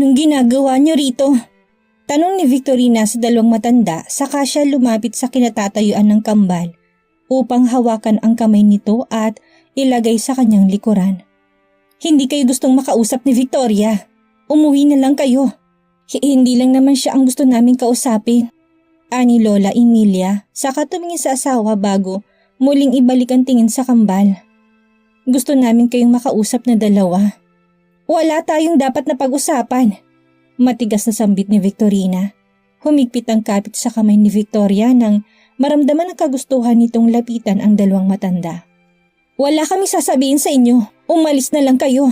Anong ginagawa niyo rito? Tanong ni Victorina sa dalawang matanda saka siya lumapit sa kinatatayuan ng kambal upang hawakan ang kamay nito at ilagay sa kanyang likuran. Hindi kayo gustong makausap ni Victoria. Umuwi na lang kayo. Hindi lang naman siya ang gusto naming kausapin. Ani Lola Emilia saka tumingin sa asawa bago muling ibalik ang tingin sa kambal. Gusto namin kayong makausap na dalawa. Wala tayong dapat na pag-usapan. Matigas na sambit ni Victorina. Humigpit ang kapit sa kamay ni Victoria nang maramdaman ang kagustuhan nitong lapitan ang dalawang matanda. Wala kami sasabihin sa inyo. Umalis na lang kayo.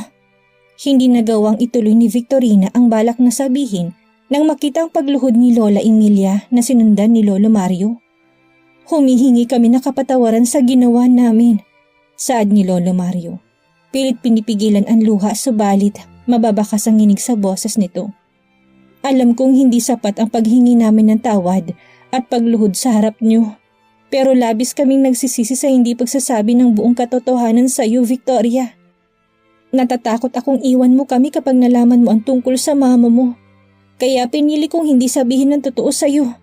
Hindi nagawang ituloy ni Victorina ang balak na sabihin nang makita ang pagluhod ni Lola Emilia na sinundan ni Lolo Mario. Humihingi kami ng kapatawaran sa ginawa namin, saad ni Lolo Mario. Pilit pinipigilan ang luha subalit mababakas ang nginig sa boses nito. Alam kong hindi sapat ang paghingi namin ng tawad at pagluhod sa harap niyo. Pero labis kaming nagsisisi sa hindi pagsasabi ng buong katotohanan sa iyo, Victoria. Natatakot akong iwan mo kami kapag nalaman mo ang tungkol sa mama mo. Kaya pinili kong hindi sabihin ng totoo sa iyo.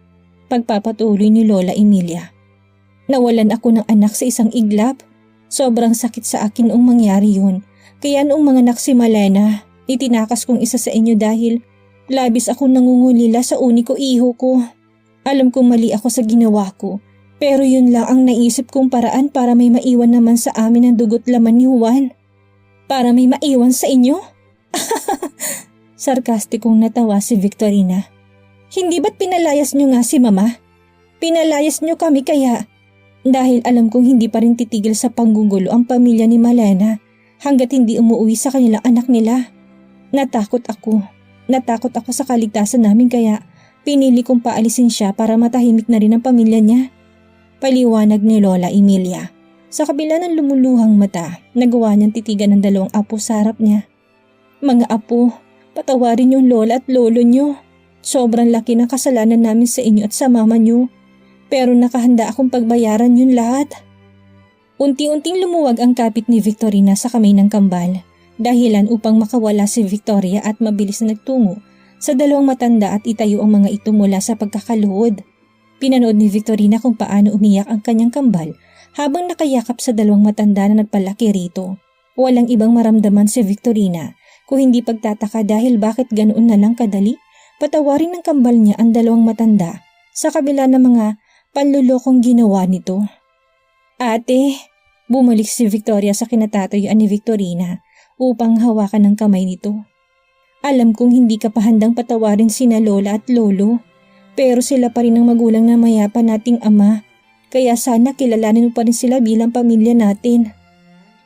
Pagpapatuloy ni Lola Emilia. Nawalan ako ng anak sa isang iglap. Sobrang sakit sa akin noong mangyari yun. Kaya noong manganak si Malena, itinakas kong isa sa inyo dahil labis akong nangungulila sa uniko iho ko. Alam kong mali ako sa ginawa ko. Pero yun lang ang naisip kong paraan para may maiwan naman sa amin ang dugot laman ni Juan. Para may maiwan sa inyo? Sarkastikong natawa si Victorina. Hindi ba't pinalayas nyo nga si Mama? Pinalayas nyo kami kaya... Dahil alam kong hindi pa rin titigil sa panggugulo ang pamilya ni Malena hanggat hindi umuwi sa kanilang anak nila. Natakot ako sa kaligtasan namin kaya pinili kong paalisin siya para matahimik na rin ang pamilya niya. Paliwanag ni Lola Emilia. Sa kabila ng lumuluhang mata, nagawa niyang titigan ng dalawang apo sa harap niya. Mga apo, patawarin yung lola at lolo niyo. Sobrang laki ng kasalanan namin sa inyo at sa mama niyo. Pero nakahanda akong pagbayaran yun lahat. Unti-unting lumuwag ang kapit ni Victorina sa kamay ng kambal, dahilan upang makawala si Victoria at mabilis na nagtungo sa dalawang matanda at itayo ang mga ito mula sa pagkakaluhod. Pinanood ni Victorina kung paano umiyak ang kanyang kambal habang nakayakap sa dalawang matanda na nagpalaki rito. Walang ibang maramdaman si Victorina kung hindi pagtataka dahil bakit ganoon na lang kadali patawarin ng kambal niya ang dalawang matanda sa kabila ng mga panlulokong ginawa nito. Ate, bumalik si Victoria sa kinatatayuan ni Victorina upang hawakan ang kamay nito. Alam kong hindi ka pa handang patawarin sina Lola at Lolo, pero sila pa rin ang magulang na mayapa nating ama, kaya sana kilalanin mo pa rin sila bilang pamilya natin.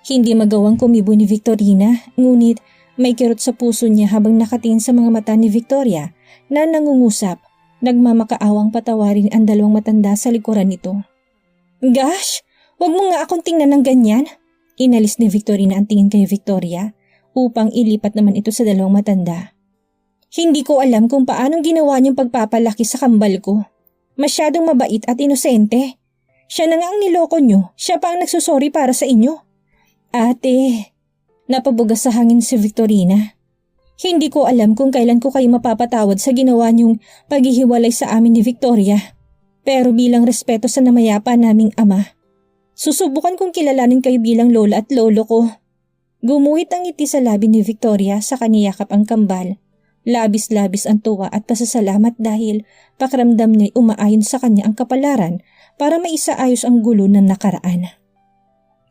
Hindi magawang kumibo ni Victorina, ngunit may kirot sa puso niya habang nakatingin sa mga mata ni Victoria na nangungusap. Nagmamakaawang patawarin ang dalawang matanda sa likuran nito. Gosh, wag mo nga akong tingnan ng ganyan. Inalis ni Victorina ang tingin kay Victoria upang ilipat naman ito sa dalawang matanda. Hindi ko alam kung paanong ginawa niyong pagpapalaki sa kambal ko. Masyadong mabait at inosente. Siya na nga ang niloko niyo, siya pa ang nagsusorry para sa inyo. Ate, napabugas sa hangin si Victorina. Hindi ko alam kung kailan ko kayo mapapatawad sa ginawa niyong paghihiwalay sa amin ni Victoria. Pero bilang respeto sa namayapa naming ama, susubukan kong kilalanin kayo bilang lola at lolo ko. Gumuhit ang ngiti sa labi ni Victoria sa kaniyakap ang kambal. Labis-labis ang tuwa at pasasalamat dahil pakiramdam niya umaayon sa kanya ang kapalaran para maisaayos ang gulo ng nakaraan.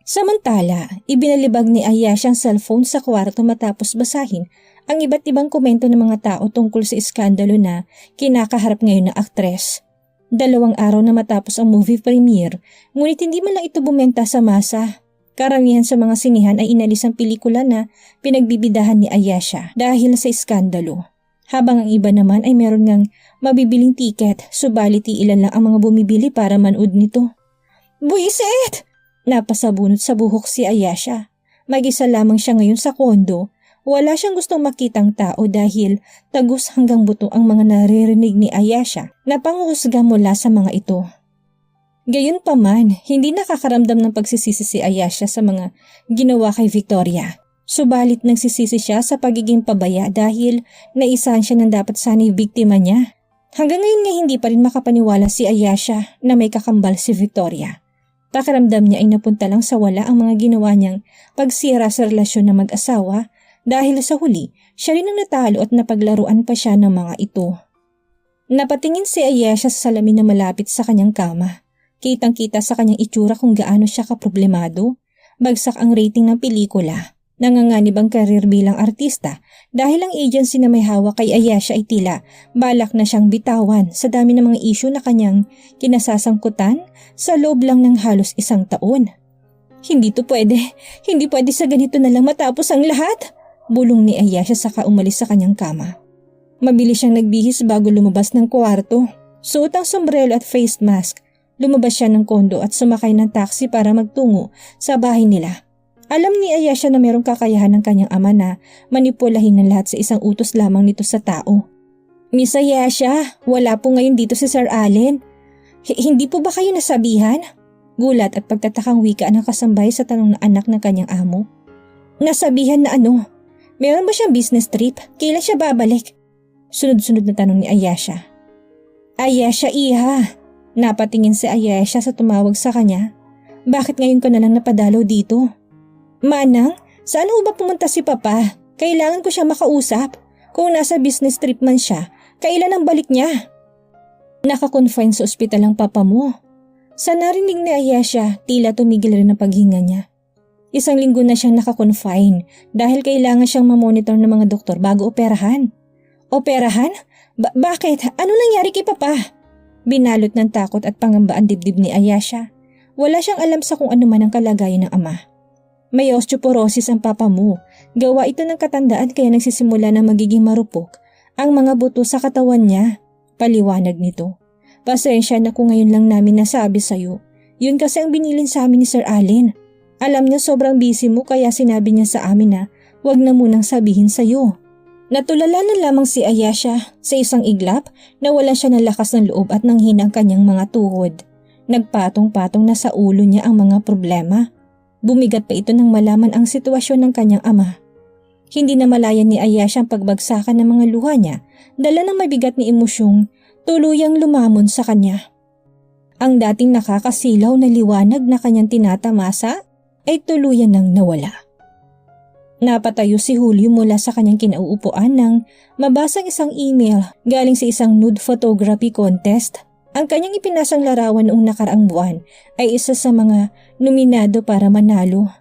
Samantala, ibinalibag ni Ayesha ang cellphone sa kwarto matapos basahin ang iba't ibang komento ng mga tao tungkol sa iskandalo na kinakaharap ngayon ng aktres. 2 araw na matapos ang movie premiere, ngunit hindi man lang ito bumenta sa masa. Karamihan sa mga sinihan ay inalis ang pelikula na pinagbibidahan ni Ayesha dahil sa iskandalo. Habang ang iba naman ay meron ngang mabibiling tiket, subalit ilan lang ang mga bumibili para manood nito. Buisit! Napasabunot sa buhok si Ayesha. Mag-isa lamang siya ngayon sa kondo. Wala siyang gustong makitang tao dahil tagus hanggang buto ang mga naririnig ni Ayesha na panghuhusga mula sa mga ito. Gayunpaman, hindi nakakaramdam ng pagsisisi si Ayesha sa mga ginawa kay Victoria. Subalit nagsisisi siya sa pagiging pabaya dahil naisahan siya ng dapat sana'y biktima niya. Hanggang ngayon nga hindi pa rin makapaniwala si Ayesha na may kakambal si Victoria. Pakiramdam niya ay napunta lang sa wala ang mga ginawa niyang pagsira sa relasyon ng mag-asawa dahil sa huli siya rin ang natalo at napaglaruan pa siya ng mga ito. Napatingin si Ayesha sa salamin na malapit sa kanyang kama. Kitang-kita sa kanyang itsura kung gaano siya kaproblemado. Bagsak ang rating ng pelikula. Nanganganib ang karir bilang artista dahil ang agency na may hawak kay Ayesha ay tila balak na siyang bitawan sa dami ng mga issue na kanyang kinasasangkutan sa loob lang ng halos 1 taon. Hindi pwede sa ganito na lang matapos ang lahat, bulong ni Ayesha saka umalis sa kanyang kama. Mabilis siyang nagbihis bago lumabas ng kwarto. Suot ang sombrero at face mask. Lumabas siya ng kondo at sumakay ng taxi para magtungo sa bahay nila. Alam ni Ayesha na mayroong kakayahan ng kanyang ama na manipulahin ng lahat sa isang utos lamang nito sa tao. Miss Ayesha, wala po ngayon dito si Sir Allen. Hindi po ba kayo nasabihan? Gulat at pagtatakang wika ng kasambay sa tanong na anak ng kanyang amo. Nasabihan na ano? Meron ba siyang business trip? Kailan siya babalik? Sunod-sunod na tanong ni Ayesha. Ayesha, iha. Napatingin si Ayesha sa tumawag sa kanya. Bakit ngayon ka na lang napadalaw dito? Manang, saan ho ba pumunta si Papa? Kailangan ko siya makausap. Kung nasa business trip man siya, kailan ang balik niya? Naka-confine sa ospital ang papa mo. Sa narinig ni Ayesha, tila tumigil rin ang paghinga niya. 1 linggo na siyang naka-confine dahil kailangan siyang mamonitor ng mga doktor bago operahan. Operahan? Bakit? Ano nangyari kay Papa? Binalot ng takot at pangamba ang dibdib ni Ayesha. Wala siyang alam sa kung ano man ang kalagayan ng ama. May osteoporosis ang papa mo. Gawa ito ng katandaan kaya nagsisimula na magiging marupok ang mga buto sa katawan niya. Paliwanag nito. Pasensya na kung ngayon lang namin nasabi sa'yo. Yun kasi ang binilin sa amin ni Sir Allen. Alam niya sobrang busy mo kaya sinabi niya sa amin na wag na munang sabihin sa'yo. Natulala na lamang si Ayesha sa isang iglap na wala siya ng lakas ng loob at nanghina ang kanyang mga tuhod. Nagpatong-patong na sa ulo niya ang mga problema. Bumigat pa ito nang malaman ang sitwasyon ng kanyang ama. Hindi na malayan ni Ayesha ang pagbagsakan ng mga luha niya, dala ng mabigat na emosyong tuluyang lumamon sa kanya. Ang dating nakakasilaw na liwanag na kanyang tinatamasa ay tuluyan nang nawala. Napatayo si Julio mula sa kanyang kinauupuan nang mabasang isang email galing sa isang nude photography contest. Ang kanyang ipinasang larawan noong nakaraang buwan ay isa sa mga nominado para manalo.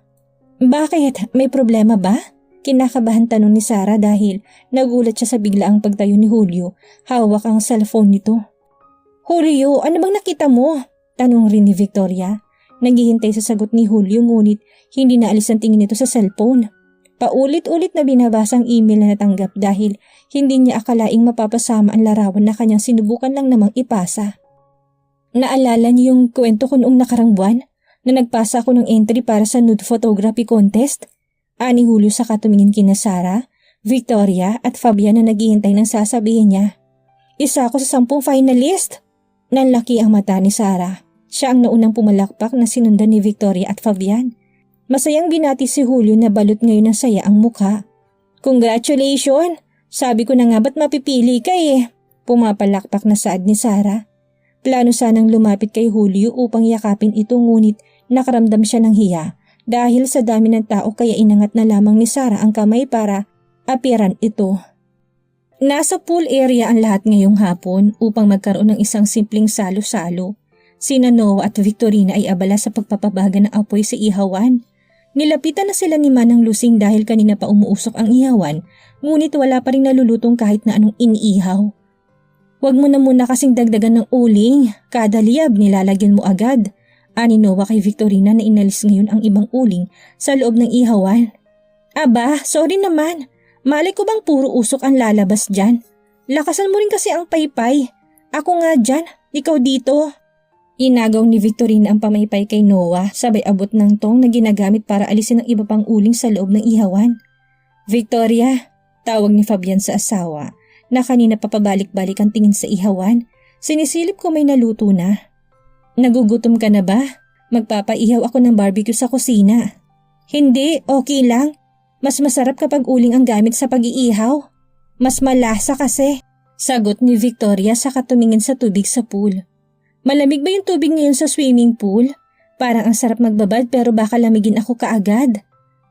Bakit? May problema ba? Kinakabahan tanong ni Sarah dahil nagulat siya sa biglaang pagtayo ni Julio. Hawak ang cellphone nito. Julio, ano bang nakita mo? Tanong rin ni Victoria. Naghihintay sa sagot ni Julio ngunit hindi naalis ang tingin nito sa cellphone. Paulit-ulit na binabasa ang email na natanggap dahil hindi niya akalaing mapapasama ang larawan na kanyang sinubukan lang namang ipasa. Naalala niyo yung kwento ko noong nakarang buwan na nagpasa ako ng entry para sa nude photography contest? Ani Julio saka tumingin kina Sarah, Victoria at Fabian na naghihintay ng sasabihin niya. Isa ako sa 10 finalist. Nanlaki ang mata ni Sarah. Siya ang naunang pumalakpak na sinundan ni Victoria at Fabian. Masayang binati si Julio na balot ngayon ng saya ang mukha. Congratulations! Sabi ko na nga ba't mapipili ka eh. Pumapalakpak na saad ni Sarah. Plano sanang lumapit kay Julio upang yakapin ito ngunit nakaramdam siya ng hiya dahil sa dami ng tao kaya inangat na lamang ni Sarah ang kamay para apiran ito. Nasa pool area ang lahat ngayong hapon upang magkaroon ng isang simpleng salo-salo. Sina Noah at Victorina ay abala sa pagpapabaga ng apoy sa ihawan. Nilapitan na sila ni Manang Lusing dahil kanina pa umuusok ang ihawan, ngunit wala pa rin nalulutong kahit na anong iniihaw. Huwag mo na muna kasing dagdagan ng uling, kada liyab nilalagyan mo agad. Ani Noah kay Victorina na inalis ngayon ang ibang uling sa loob ng ihawan. Aba, sorry naman. Malay ko bang puro usok ang lalabas dyan? Lakasan mo rin kasi ang paypay. Ako nga dyan, ikaw dito. Inagaw ni Victorina ang pamaypay kay Noah sabay abot ng tong na ginagamit para alisin ang iba pang uling sa loob ng ihawan. Victoria, tawag ni Fabian sa asawa na kanina papabalik-balik ang tingin sa ihawan. Sinisilip ko may naluto na. Nagugutom ka na ba? Magpapaihaw ako ng barbecue sa kusina. Hindi, okay lang. Mas masarap kapag uling ang gamit sa pag-iihaw. Mas malasa kasi. Sagot ni Victoria saka tumingin sa tubig sa pool. Malamig ba yung tubig ngayon sa swimming pool? Parang ang sarap magbabad pero baka lamigin ako kaagad.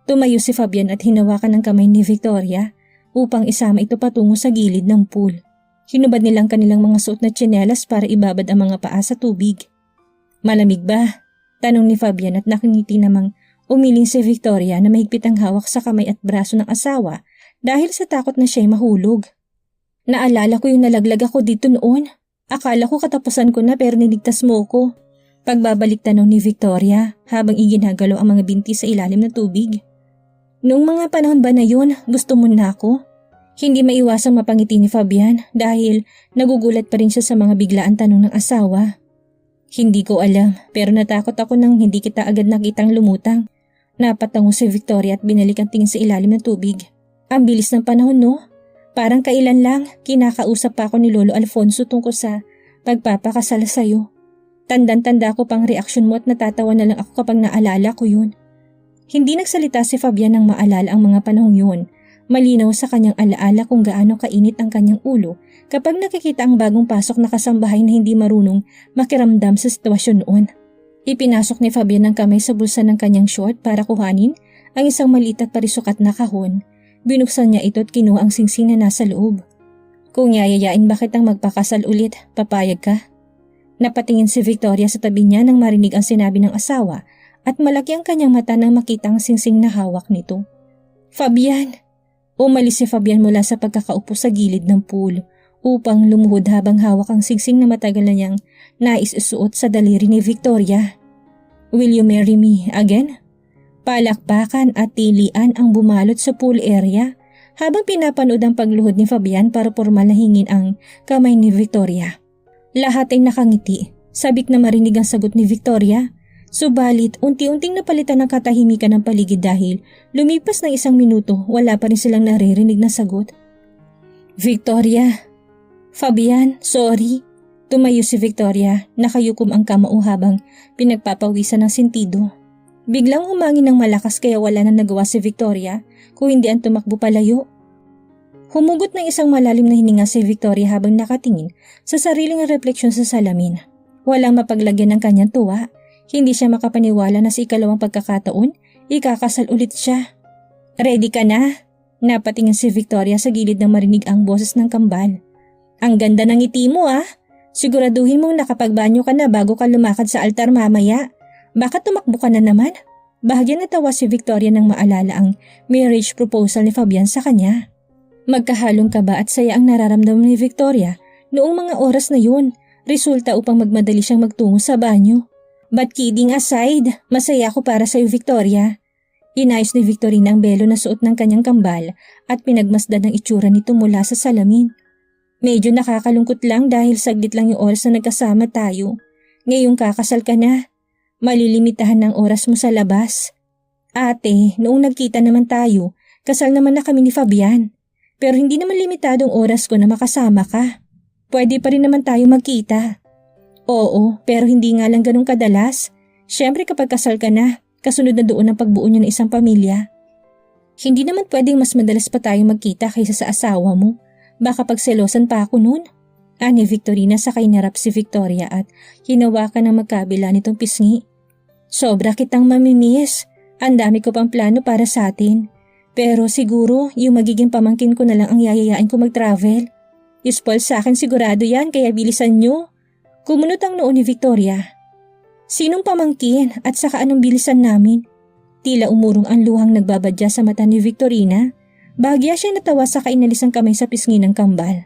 Tumayo si Fabian at hinawakan ng kamay ni Victoria upang isama ito patungo sa gilid ng pool. Hinubad nilang kanilang mga suot na tsinelas para ibabad ang mga paa sa tubig. Malamig ba? Tanong ni Fabian at nakangiti namang umiling si Victoria na mahigpit ang hawak sa kamay at braso ng asawa dahil sa takot na siya'y mahulog. Naalala ko yung nalaglag ako dito noon. Akala ko katapusan ko na pero niligtas mo ko. Pagbabalik tanong ni Victoria habang iginagalaw ang mga binti sa ilalim ng tubig. Noong mga panahon ba na yun, gusto mo na ako? Hindi maiwasang mapangiti ni Fabian dahil nagugulat pa rin siya sa mga biglaan tanong ng asawa. Hindi ko alam pero natakot ako nang hindi kita agad nakitang lumutang. Napatango si Victoria at binalik ang tingin sa ilalim ng tubig. Ang bilis ng panahon no? Parang kailan lang kinakausap pa ako ni Lolo Alfonso tungkol sa pagpapakasal sa'yo. Tandang-tanda ko pang reaksyon mo at natatawa na lang ako kapag naalala ko yun. Hindi nagsalita si Fabian nang maalala ang mga panahong yun. Malinaw sa kanyang alaala kung gaano kainit ang kanyang ulo kapag nakikita ang bagong pasok na kasambahay na hindi marunong makiramdam sa sitwasyon noon. Ipinasok ni Fabian ang kamay sa bulsa ng kanyang short para kuhanin ang isang maliit at parisukat na kahon. Binuksan niya ito at kinuha ang singsing na nasa loob. Kung yayayain ba kitang magpakasal ulit, papayag ka? Napatingin si Victoria sa tabi niya nang marinig ang sinabi ng asawa at malaki ang kanyang mata nang makita ang singsing na hawak nito. Fabian! Umalis si Fabian mula sa pagkakaupo sa gilid ng pool upang lumuhod habang hawak ang singsing na matagal na niyang nais isuot sa daliri ni Victoria. Will you marry me again? Palakpakan at tilian ang bumalot sa pool area habang pinapanood ang pagluhod ni Fabian para pormal na hingin ang kamay ni Victoria. Lahat ay nakangiti, sabik na marinig ang sagot ni Victoria. Subalit unti-unting napalitan ng katahimikan ng paligid dahil lumipas ng 1 minuto wala pa rin silang naririnig na sagot. Victoria! Fabian, sorry. Tumayo si Victoria, nakayukom ang kamao habang pinagpapawisan ng sentido. Biglang humangin ng malakas kaya wala na nagawa si Victoria kung hindi ang tumakbo palayo. Humugot ng isang malalim na hininga si Victoria habang nakatingin sa sariling refleksyon sa salamin. Walang mapaglagyan ng kanyang tuwa. Hindi siya makapaniwala na sa ikalawang pagkakataon, ikakasal ulit siya. Ready ka na? Napatingin si Victoria sa gilid nang marinig ang boses ng kambal. Ang ganda ng ngiti mo ah. Siguraduhin mong nakapagbanyo ka na bago ka lumakad sa altar mamaya. Baka tumakbo ka na naman? Bahagyan natawa si Victoria nang maalala ang marriage proposal ni Fabian sa kanya. Magkahalong kaba at saya ang nararamdaman ni Victoria noong mga oras na yun, resulta upang magmadali siyang magtungo sa banyo. But kidding aside, masaya ako para sa iyo Victoria. Inayos ni Victorina ang belo na suot ng kanyang kambal at pinagmasdan ang itsura nito mula sa salamin. Medyo nakakalungkot lang dahil saglit lang yung oras na nagkasama tayo. Ngayong kakasal ka na. Malilimitahan ng oras mo sa labas. Ate, noong nagkita naman tayo, kasal naman na kami ni Fabian. Pero hindi naman limitadong oras ko na makasama ka. Pwede pa rin naman tayo magkita. Oo, pero hindi nga lang ganun kadalas. Siyempre kapag kasal ka na, kasunod na doon ang pagbuo niyo ng isang pamilya. Hindi naman pwedeng mas madalas pa tayo magkita kaysa sa asawa mo. Baka pagselosan pa ako noon. Ani Victorina sa kainarap si Victoria at hinawakan ng magkabila nitong pisngi. Sobra kitang mamimiss. Ang dami ko pang plano para sa atin. Pero siguro yung magiging pamangkin ko na lang ang yayayain ko mag-travel. Spoil sa akin sigurado yan kaya bilisan nyo. Kumunot ang noo ni Victoria. Sinong pamangkin at saka anong bilisan namin? Tila umurong ang luhang nagbabadya sa mata ni Victorina. Bahagya siya natawa sa kainalis ang kamay sa pisngi ng kambal.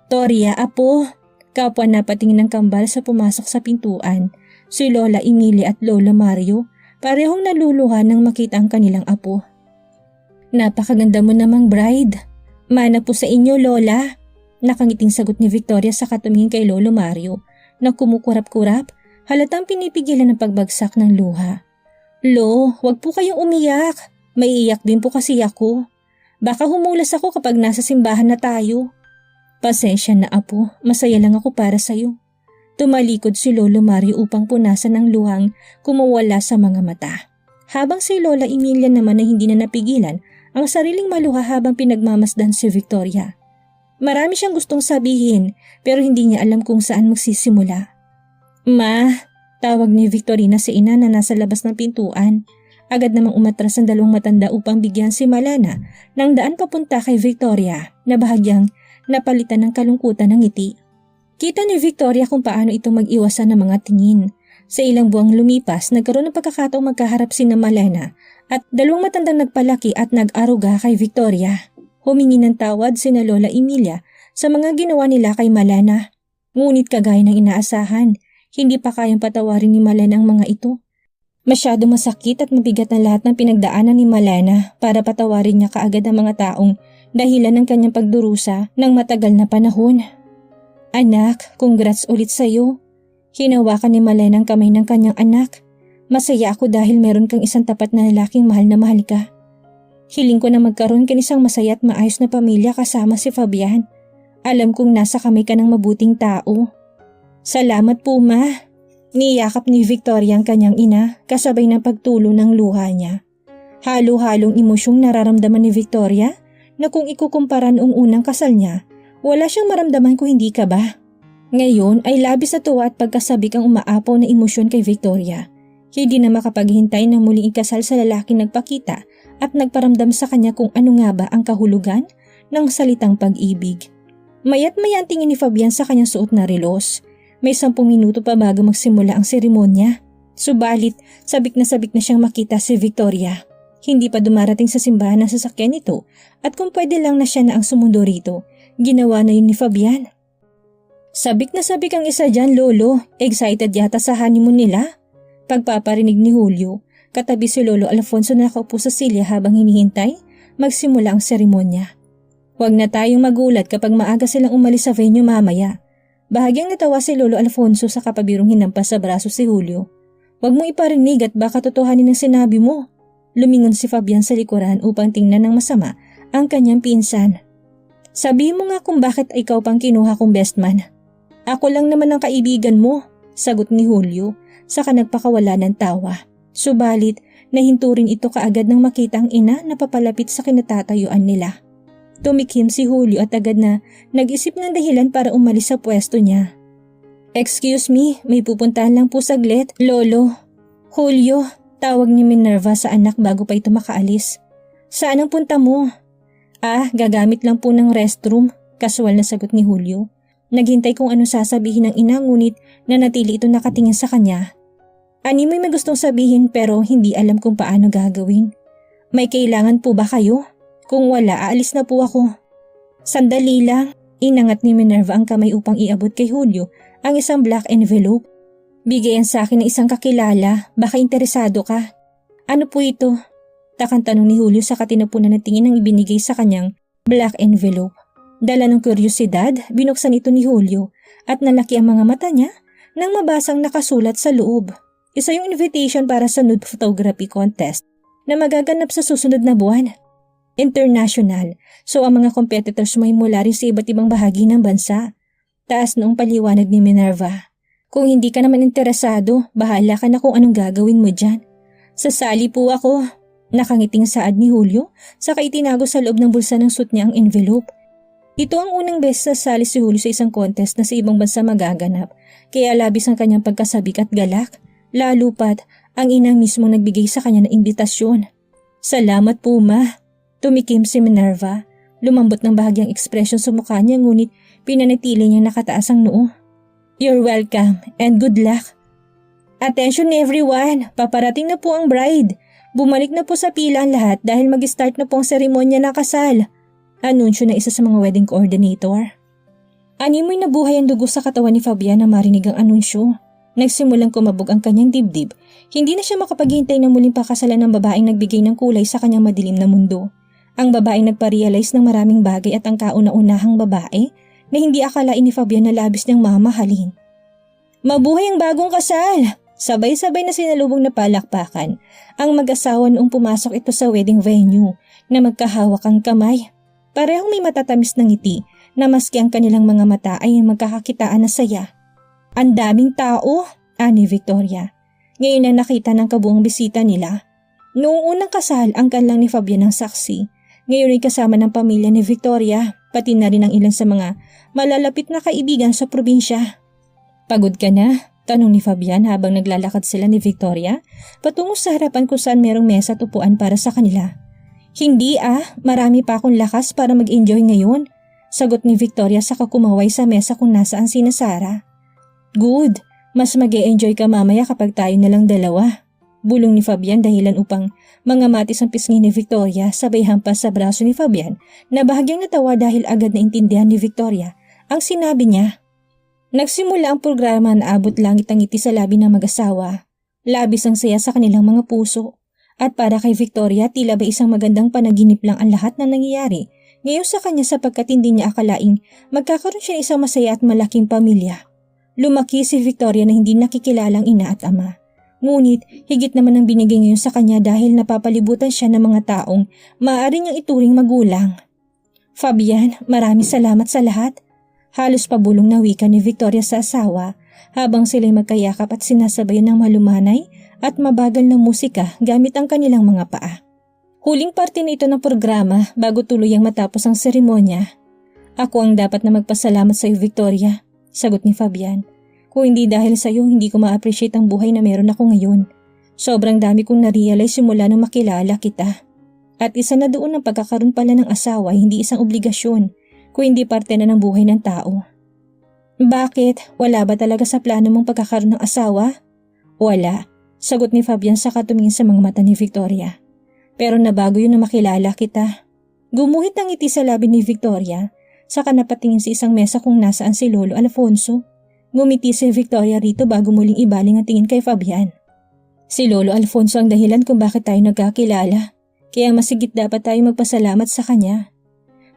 Toria, apo. Kapwa napatingin ng kambal sa pumasok sa pintuan. Si Lola Emilia at Lola Mario parehong naluluha nang makita ang kanilang apo. Napakaganda mo namang bride. Mana po sa inyo, Lola. Nakangiting sagot ni Victoria sa katumingin kay Lolo Mario na kumukurap-kurap, halatang pinipigilan ng pagbagsak ng luha. Lo, wag po kayong umiyak. Maiiyak din po kasi ako. Baka humulas ako kapag nasa simbahan na tayo. Pasensya na apo, masaya lang ako para sa'yo. Tumalikod si Lolo Mario upang punasan ng luhang kumawala sa mga mata. Habang si Lola Emilia naman na hindi na napigilan ang sariling maluha habang pinagmamasdan si Victoria. Marami siyang gustong sabihin pero hindi niya alam kung saan magsisimula. "Ma," tawag ni Victorina si ina na nasa labas ng pintuan. Agad namang umatras ang dalawang matanda upang bigyan si Malena ng daan papunta kay Victoria na bahagyang napalitan ng kalungkutan ng ngiti. Kita ni Victoria kung paano ito mag-iwasan ng mga tingin. Sa ilang buwang lumipas, nagkaroon ng pagkakataong magkaharap sina Malena at dalawang matandang nagpalaki at nag-aruga kay Victoria. Humingi ng tawad sina Lola Emilia sa mga ginawa nila kay Malena. Ngunit kagaya ng inaasahan, hindi pa kayang patawarin ni Malena ang mga ito. Masyado masakit at mabigat na lahat ng pinagdaanan ni Malena para patawarin niya kaagad ang mga taong dahilan ng kanyang pagdurusa ng matagal na panahon. "Anak, congrats ulit sa'yo." Hinawakan ni Malena ang kamay ng kanyang anak. "Masaya ako dahil meron kang isang tapat na lalaking mahal na mahal ka. Hiling ko na magkaroon ka ng isang masaya at maayos na pamilya kasama si Fabian. Alam kong nasa kamay ka ng mabuting tao." "Salamat po, Ma." Niyakap ni Victoria ang kanyang ina kasabay ng pagtulo ng luha niya. Halo-halong emosyong nararamdaman ni Victoria na kung ikukumpara noong unang kasal niya, wala siyang maramdaman kung hindi ka ba. Ngayon ay labis na tuwa at pagkasabik ang umaapaw na emosyon kay Victoria. Hindi na makapaghintay na muling ikasal sa lalaking nagpakita at nagparamdam sa kanya kung ano nga ba ang kahulugan ng salitang pag-ibig. Mayat-maya ang tingin ni Fabian sa kanyang suot na relos. May 10 minuto pa bago magsimula ang seremonya. Subalit, sabik na siyang makita si Victoria. Hindi pa dumarating sa simbahan ang sasakyan nito at kung pwede lang na siya na ang sumundo rito, ginawa na yun ni Fabian. Sabik na sabik ang isa dyan, Lolo. Excited yata sa honeymoon nila. Pagpaparinig ni Julio, katabi si Lolo Alfonso na nakaupo sa silya habang hinihintay magsimula ang seremonya. "Huwag na tayong magulat kapag maaga silang umalis sa venue mamaya." Bahagyang natawa si Lolo Alfonso sa kapabirong hinampas sa braso si Julio. "Huwag mong iparinig at baka totohanin ang sinabi mo." Lumingon si Fabian sa likuran upang tingnan ng masama ang kanyang pinsan. "Sabihin mo nga kung bakit ikaw pang kinuha kong best man." "Ako lang naman ang kaibigan mo," sagot ni Julio, saka nagpakawala ng tawa. Subalit, nahinto rin ito kaagad nang makita ang ina na papalapit sa kinatatayuan nila. Tumikim si Julio at agad na nag-isip ng dahilan para umalis sa pwesto niya. "Excuse me, may pupuntahan lang po saglit, Lolo." "Julio," tawag ni Minerva sa anak bago pa ito makaalis. "Saan ang punta mo?" Gagamit lang po ng restroom," kasual na sagot ni Julio. Naghintay kung ano sasabihin ng ina ngunit nanatili ito nakatingin sa kanya. Animoy may gustong sabihin pero hindi alam kung paano gagawin. "May kailangan po ba kayo? Kung wala, aalis na po ako." "Sandali lang." Inangat ni Minerva ang kamay upang iabot kay Julio ang isang black envelope. "Bigayan sa akin ng isang kakilala, baka interesado ka." "Ano po ito?" Takang tanong ni Julio sa katinapunan ng tingin ang ibinigay sa kanyang black envelope. Dala ng kuryosidad, binuksan ito ni Julio at nalaki ang mga mata niya nang mabasang nakasulat sa loob. Isa yung invitation para sa nude photography contest na magaganap sa susunod na buwan. International, so ang mga competitors may mula rin sa iba't ibang bahagi ng bansa. Taas noong paliwanag ni Minerva. "Kung hindi ka naman interesado, bahala ka na kung anong gagawin mo dyan." "Sasali po ako." Nakangiting saad ni Julio, saka itinago sa loob ng bulsa ng suit niya ang envelope. Ito ang unang beses na sali si Julio sa isang contest na sa ibang bansa magaganap, kaya labis ang kanyang pagkasabik at galak. Lalo pat, ang ina mismo nagbigay sa kanya ng imbitasyon. "Salamat po, Ma." Tumikim si Minerva. Lumambot ng bahagyang ekspresyon sa mukha niya ngunit pinanatili niya nakataas ang noo. "You're welcome and good luck." "Attention everyone! Paparating na po ang bride. Bumalik na po sa pila ang lahat dahil mag-start na po ang seremonya ng kasal." Anunsyo na isa sa mga wedding coordinator. Animoy nabuhay ang dugo sa katawan ni Fabian na marinig ang anunsyo. Nagsimulang kumabog ang kanyang dibdib. Hindi na siya makapaghintay na muling pakasalan ng babaeng nagbigay ng kulay sa kanyang madilim na mundo. Ang babaeng nagpa-realize ng maraming bagay at ang kauna-unahang babae na hindi akalain ni Fabian na labis niyang mamahalin. "Mabuhay ang bagong kasal!" Sabay-sabay na sinalubong na palakpakan ang mag-asawa noong pumasok ito sa wedding venue na magkahawak ang kamay. Parehong may matatamis na ngiti na maski ang kanilang mga mata ay magkakakitaan na saya. "Ang daming tao," ani Victoria. Ngayon na nakita ng kabuang bisita nila. Noong unang kasal ang kanlang ni Fabian ang saksi. Ngayon ay kasama ng pamilya ni Victoria, pati na rin ang ilan sa mga malalapit na kaibigan sa probinsya. Pagod ka na? Tanong ni Fabian habang naglalakad sila ni Victoria patungo sa harapan kung saan merong mesa at upuan para sa kanila. Hindi marami pa akong lakas para mag-enjoy ngayon, sagot ni Victoria saka kumaway sa mesa kung nasaan sina Sarah. Good, mas mag-e-enjoy ka mamaya kapag tayo na lang dalawa. Bulong ni Fabian dahilan upang mangamatis ang pisngi ni Victoria sabay hampas sa braso ni Fabian na bahagyang natawa dahil agad na intindihan ni Victoria ang sinabi niya. Nagsimula ang programa na abot langit ang ngiti sa labi ng mag-asawa. Labis ang saya sa kanilang mga puso. At para kay Victoria tila ba isang magandang panaginip lang ang lahat na nangyayari ngayon sa kanya sapagkat hindi niya akalaing magkakaroon siya ng isang masaya at malaking pamilya. Lumaki si Victoria na hindi nakikilalang ina at ama. Ngunit higit naman ang binigay ngayon sa kanya dahil napapalibutan siya ng mga taong maaari niyang ituring magulang. Fabian, maraming salamat sa lahat. Halos pabulong na wika ni Victoria sa asawa habang sila'y magkayakap at sinasabayan ng malumanay at mabagal na musika gamit ang kanilang mga paa. Huling parte na ito ng programa bago tuluyang matapos ang seremonya. Ako ang dapat na magpasalamat sa iyo, Victoria, sagot ni Fabian. Kung hindi dahil sa iyo, hindi ko ma-appreciate ang buhay na meron ako ngayon. Sobrang dami kong na-realize simula nang makilala kita. At isa na doon ang pagkakaroon pala ng asawa hindi isang obligasyon, kung hindi parte na ng buhay ng tao. Bakit? Wala ba talaga sa plano mong pagkakaroon ng asawa? Wala, sagot ni Fabian sa katumingin sa mga mata ni Victoria. Pero nabago yun na makilala kita. Gumuhit ang ngiti sa labi ni Victoria, saka napatingin sa isang mesa kung nasaan si Lolo Alfonso. Ngumiti si Victoria rito bago muling ibaling ang tingin kay Fabian. Si Lolo Alfonso ang dahilan kung bakit tayo nagkakilala, kaya masigit dapat tayo magpasalamat sa kanya.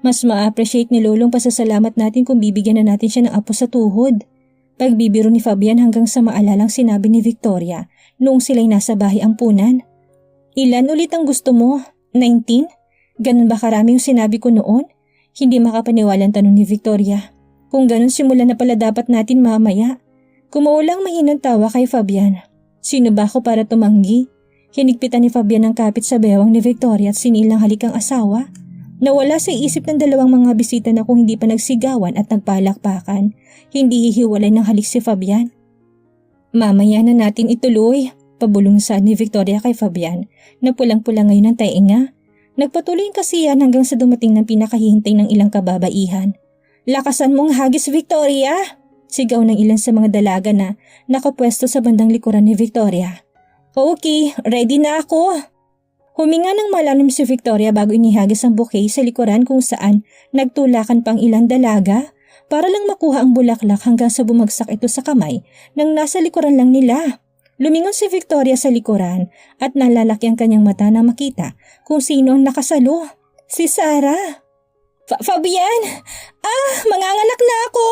Mas ma-appreciate ni Lolong pasasalamat natin kung bibigyan na natin siya ng apo sa tuhod. Pagbibiro ni Fabian hanggang sa maalalang sinabi ni Victoria noong sila'y nasa bahay ampunan. Ilan ulit ang gusto mo? 19? Ganun ba karami yung sinabi ko noon? Hindi makapaniwalang tanong ni Victoria. Kung ganun simulan na pala dapat natin mamaya. Kumaulang mahinang tawa kay Fabian. Sino ba ako para tumanggi? Hinigpitan ni Fabian ang kapit sa bewang ni Victoria at sinilang halik ang asawa. Nawala sa isip ng dalawang mga bisita na kung hindi pa nagsigawan at nagpalakpakan, hindi hihiwalay ng halik si Fabian. Mamaya na natin ituloy, pabulong sa ni Victoria kay Fabian na pulang-pula ngayon ang tainga. Nagpatuloy ang kasiyahan hanggang sa dumating ng pinakahihintay ng ilang kababaihan. Lakasan mong hagis, Victoria! Sigaw ng ilan sa mga dalaga na nakapwesto sa bandang likuran ni Victoria. Okay, ready na ako! Huminga ng malalim si Victoria bago inihagis ang bouquet sa likuran kung saan nagtulakan pang ilang dalaga para lang makuha ang bulaklak hanggang sa bumagsak ito sa kamay nang nasa likuran lang nila. Lumingon si Victoria sa likuran at nalalaki ang kanyang mata na makita kung sino ang nakasalo. Si Sarah. Fabian! Manganganak na ako!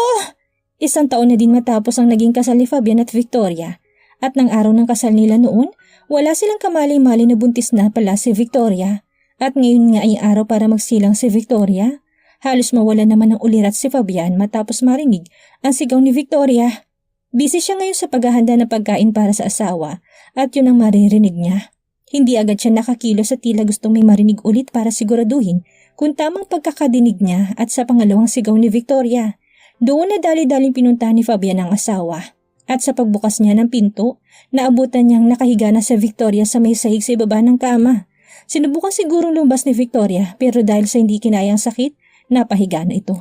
Isang taon na din matapos ang naging kasal ni Fabian at Victoria. At nang araw ng kasal nila noon, wala silang kamali-mali na buntis na pala si Victoria. At ngayon nga ay araw para magsilang si Victoria. Halos mawala naman ng ulirat si Fabian matapos marinig ang sigaw ni Victoria. Busy siya ngayon sa paghahanda ng pagkain para sa asawa at yun ang maririnig niya. Hindi agad siya nakakilos at tila gustong may marinig ulit para siguraduhin kung tamang pagkakadinig niya at sa pangalawang sigaw ni Victoria. Doon na dali-daling pinuntahan ni Fabian ang asawa. At sa pagbukas niya ng pinto, naabutan niyang nakahiga na si Victoria sa may sahig sa ibaba ng kama. Sinubukan sigurong lumbas ni Victoria pero dahil sa hindi kinayang sakit, napahiga na ito.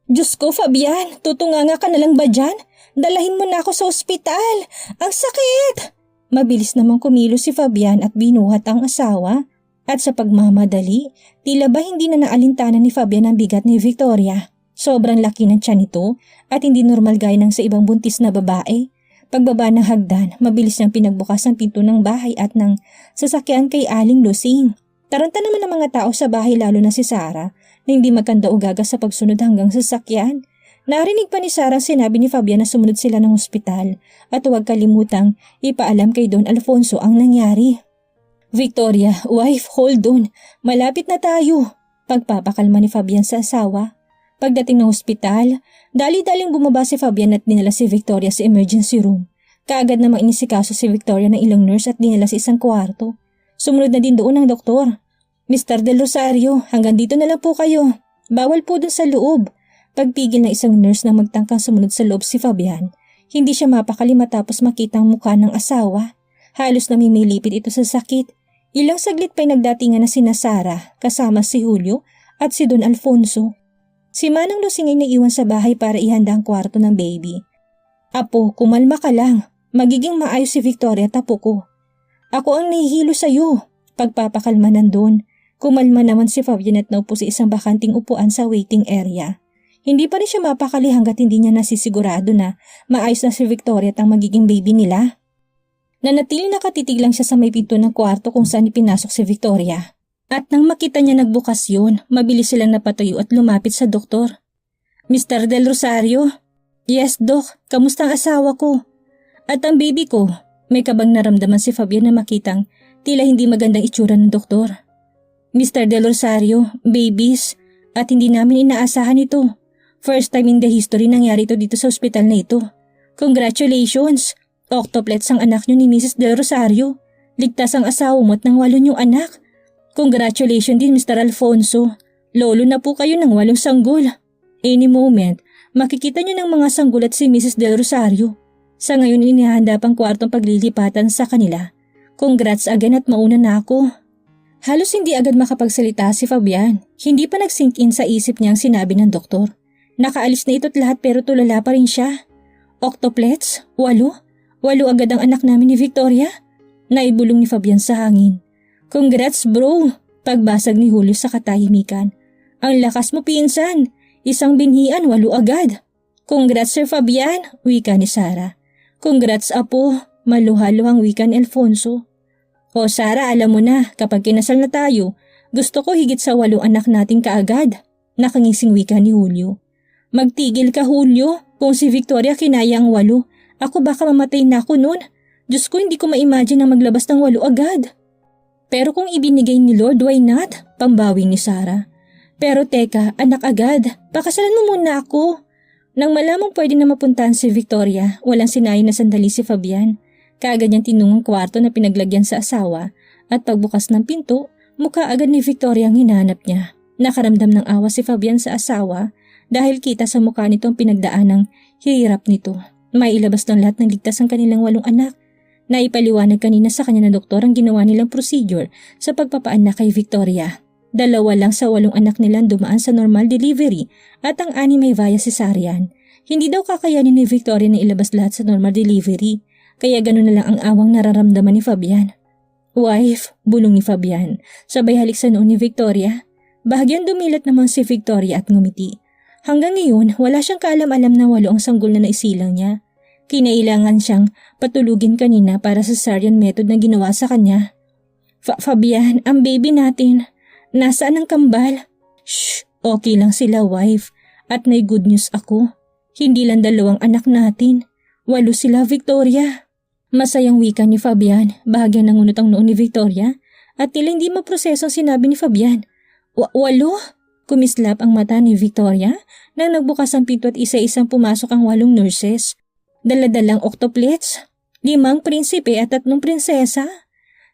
Diyos ko, Fabian, tutunganga ka na lang ba dyan? Dalahin mo na ako sa ospital. Ang sakit! Mabilis namang kumilos si Fabian at binuhat ang asawa. At sa pagmamadali, tila ba hindi na naalintanan ni Fabian ang bigat ni Victoria. Sobrang laki ng tiyan nito at hindi normal gaya ng sa ibang buntis na babae. Pagbaba ng hagdan, mabilis niyang pinagbukas ang pinto ng bahay at ng sasakyan kay Aling Lusing. Taranta naman ng mga tao sa bahay lalo na si Sarah na hindi magkanda o gaga sa pagsunod hanggang sa sasakyan. Narinig pa ni Sarah sinabi ni Fabian na sumunod sila ng ospital at huwag kalimutang ipaalam kay Don Alfonso ang nangyari. Victoria, wife, hold on. Malapit na tayo. Pagpapakalma ni Fabian sa asawa. Pagdating ng ospital, dali-daling bumaba si Fabian at dinala si Victoria sa emergency room. Kaagad namang inisikaso si Victoria ng ilang nurse at dinala sa isang kwarto. Sumunod na din doon ang doktor. Mr. Del Rosario, hanggang dito na lang po kayo. Bawal po dun sa loob. Pagpigil ng isang nurse na magtangkang sumunod sa loob si Fabian, hindi siya mapakali matapos makita ang mukha ng asawa. Halos namimilipit ito sa sakit. Ilang saglit pa'y nagdatingan na sina Sarah kasama si Julio at si Don Alfonso. Si Manang Lusing ay naiwan sa bahay para ihanda ang kwarto ng baby. Apo, kumalma ka lang. Magiging maayos si Victoria, tapo ko. Ako ang nahihilo sa'yo. Pagpapakalma nandun. Kumalma naman si Fabian at naupo sa isang bakanting upuan sa waiting area. Hindi pa rin siya mapakali hanggat hindi niya nasisigurado na maayos na si Victoria at ang magiging baby nila. Nanatiling nakatitig lang siya sa may pinto ng kwarto kung saan ipinasok si Victoria. At nang makita niya nagbukas yun, mabilis silang napatayo at lumapit sa doktor. Mr. Del Rosario? Yes, Doc. Kamusta ang asawa ko? At ang baby ko? May kabang naramdaman si Fabian na makitang tila hindi magandang itsura ng doktor. Mr. Del Rosario, babies, at hindi namin inaasahan ito. First time in the history nangyari ito dito sa ospital na ito. Congratulations! Octuplets ang anak niyo ni Mrs. Del Rosario. Ligtas ang asawa mo at ng 8 niyong anak. Congratulations din Mr. Alfonso. Lolo na po kayo ng 8 sanggol. Any moment, makikita niyo ng mga sanggol at si Mrs. Del Rosario. Sa ngayon inihanda pang kwartong paglilipatan sa kanila. Congrats again at mauna na ako. Halos hindi agad makapagsalita si Fabian. Hindi pa nag-sink in sa isip niya ang sinabi ng doktor. Nakaalis na ito't lahat pero tulala pa rin siya. Octuplets? 8? 8 agad ang anak namin ni Victoria? Naibulong ni Fabian sa hangin. Congrats bro! Pagbasag ni Julio sa katahimikan. Ang lakas mo pinsan! Isang binhian, 8 agad! Congrats Sir Fabian! Wika ni Sarah. Congrats apo! Maluhalo ang wika ni Alfonso. O Sarah, alam mo na, kapag kinasal na tayo, gusto ko higit sa 8 anak natin kaagad. Nakangising wika ni Julio. Magtigil ka Julio, kung si Victoria kinaya ang 8, ako baka mamatay na ako nun. Diyos ko, hindi ko ma-imagine na maglabas ng 8 agad. Pero kung ibinigay ni Lord, why not? Pambawi ni Sarah. Pero teka, anak agad, pakasalan mo muna ako. Nang malamang pwede na mapuntahan si Victoria, walang sinayin na sandali si Fabian. Kaagad niyang tinungang kwarto na pinaglagyan sa asawa at pagbukas ng pinto, mukha agad ni Victoria ang hinanap niya. Nakaramdam ng awa si Fabian sa asawa dahil kita sa mukha nito ang pinagdaanang hirap nito. May ilabas ng lahat ng ligtas ang kanilang 8 anak. Naipaliwanag kanina sa kanya ng doktor ang ginawa nilang procedure sa pagpapaanak kay Victoria. 2 lang sa 8 anak nilang dumaan sa normal delivery at ang 6 may via cesarean. Hindi daw kakayanin ni Victoria na ilabas lahat sa normal delivery, kaya gano'n na lang ang awang nararamdaman ni Fabian. Wife, bulong ni Fabian, sabay halik sa noon ni Victoria. Bahagyang dumilat naman si Victoria at ngumiti. Hanggang ngayon, wala siyang kaalam-alam na 8 ang sanggol na naisilang niya. Kinailangan siyang patulugin kanina para sa cesarean method na ginawa sa kanya. Fabian, ang baby natin. Nasaan ang kambal? Shh, okay lang sila wife. At may good news ako. Hindi lang 2 anak natin. 8 sila Victoria. Masayang wika ni Fabian, bahagyan nangunot ang noon ni Victoria at tila hindi maproseso ang sinabi ni Fabian. 8? Kumislap ang mata ni Victoria nang nagbukas ang pinto at isa-isang pumasok ang 8 nurses. Daladalang octuplets, 5 prinsipe at 3 prinsesa.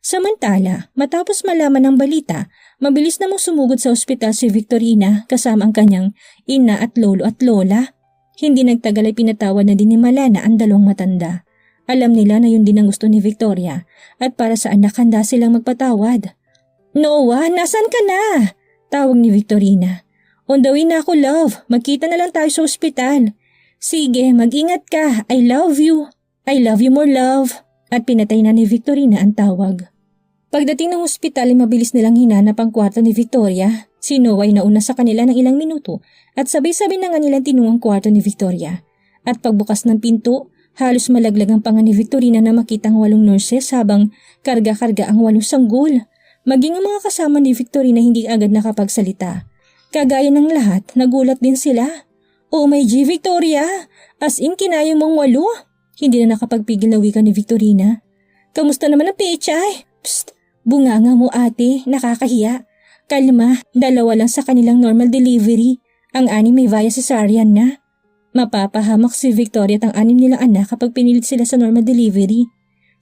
Samantala, matapos malaman ng balita, mabilis namang sumugod sa ospital si Victorina kasama ang kanyang ina at lolo at lola. Hindi nagtagal ay pinatawad na din ni Malena ang 2 matanda. Alam nila na yun din ang gusto ni Victoria at para sa anak handa silang magpatawad. Noah, nasan ka na? Tawag ni Victorina. On the way na ako love, magkita na lang tayo sa ospital. Sige, mag-ingat ka. I love you. I love you more love. At pinatay na ni Victorina ang tawag. Pagdating ng ospital ay mabilis nilang hinanap ang kwarto ni Victoria. Si Noah ay nauna sa kanila ng ilang minuto at sabay-sabay na nga nilang tinungang kwarto ni Victoria. At pagbukas ng pinto, halos malaglag ang panga ni Victorina na makita ang 8 nurses habang karga-karga ang 8 sanggol. Maging ang mga kasama ni Victorina hindi agad nakapagsalita. Kagaya ng lahat, nagulat din sila. Oh my G, Victoria! As in kinaya mong 8? Hindi na nakapagpigil na wika ni Victorina. Kamusta naman ang PHI? Psst! Bunganga mo ate, nakakahiya. Kalma, 2 lang sa kanilang normal delivery. Ang 6 may via cesarean na. Mapapahamak si Victoria at ang 6 nilang anak kapag pinilit sila sa normal delivery.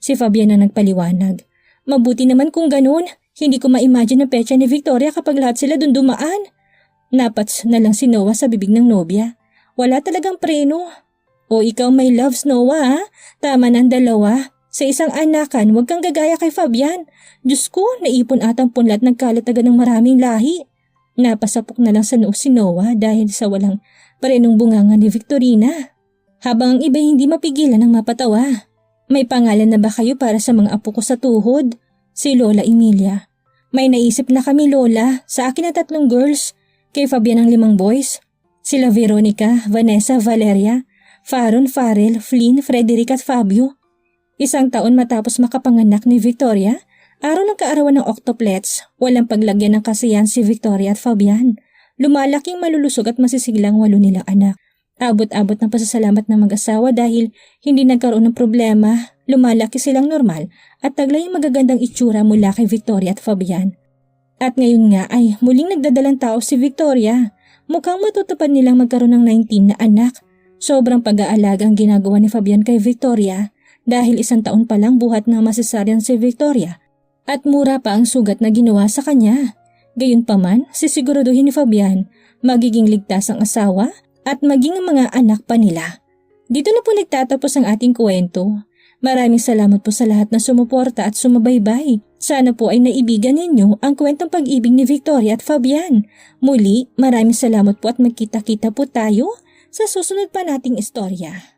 Si Fabian na nagpaliwanag. Mabuti naman kung ganun, Hindi ko ma-imagine ang petsa ni Victoria kapag lahat sila dun dumaan. Napats na lang si Noah sa bibig ng nobya. Wala talagang preno. O ikaw may loves, Noah ha? Tama ng dalawa. Sa isang anakan, huwag kang gagaya kay Fabian. Diyos ko, naipon atang punlat nagkalat agad ng maraming lahi. Napasapok na lang sa noo si Noah dahil sa walang parenong bunganga ni Victorina. Habang ang iba hindi mapigilan ng mapatawa. May pangalan na ba kayo para sa mga apo ko sa tuhod? Si Lola Emilia. May naisip na kami, Lola. Sa akin na 3 girls. Kay Fabian ang 5 boys. Sila Veronica, Vanessa, Valeria, Faron, Farrell, Flynn, Frederick at Fabio. 1 taon matapos makapanganak ni Victoria, araw ng kaarawan ng octuplets, walang paglagyan ng kasiyahan si Victoria at Fabian. Lumalaking malulusog at masisiglang 8 nilang anak. Abot-abot ng pasasalamat ng mag-asawa dahil hindi nagkaroon ng problema, lumalaki silang normal at taglay yung magagandang itsura mula kay Victoria at Fabian. At ngayon nga ay muling nagdadalang tao si Victoria. Mukhang matutupad nilang magkaroon ng 19 na anak. Sobrang pag-aalaga ang ginagawa ni Fabian kay Victoria dahil 1 taon pa lang buhat na masesaryan si Victoria at mura pa ang sugat na ginawa sa kanya. Gayunpaman, sisiguraduhin ni Fabian magiging ligtas ang asawa at maging ang mga anak pa nila. Dito na po nagtatapos ang ating kwento. Maraming salamat po sa lahat na sumuporta at sumabaybay. Sana po ay naibigan ninyo ang kwentong pag-ibig ni Victoria at Fabian. Muli, maraming salamat po at magkita-kita po tayo sa susunod pa nating istorya.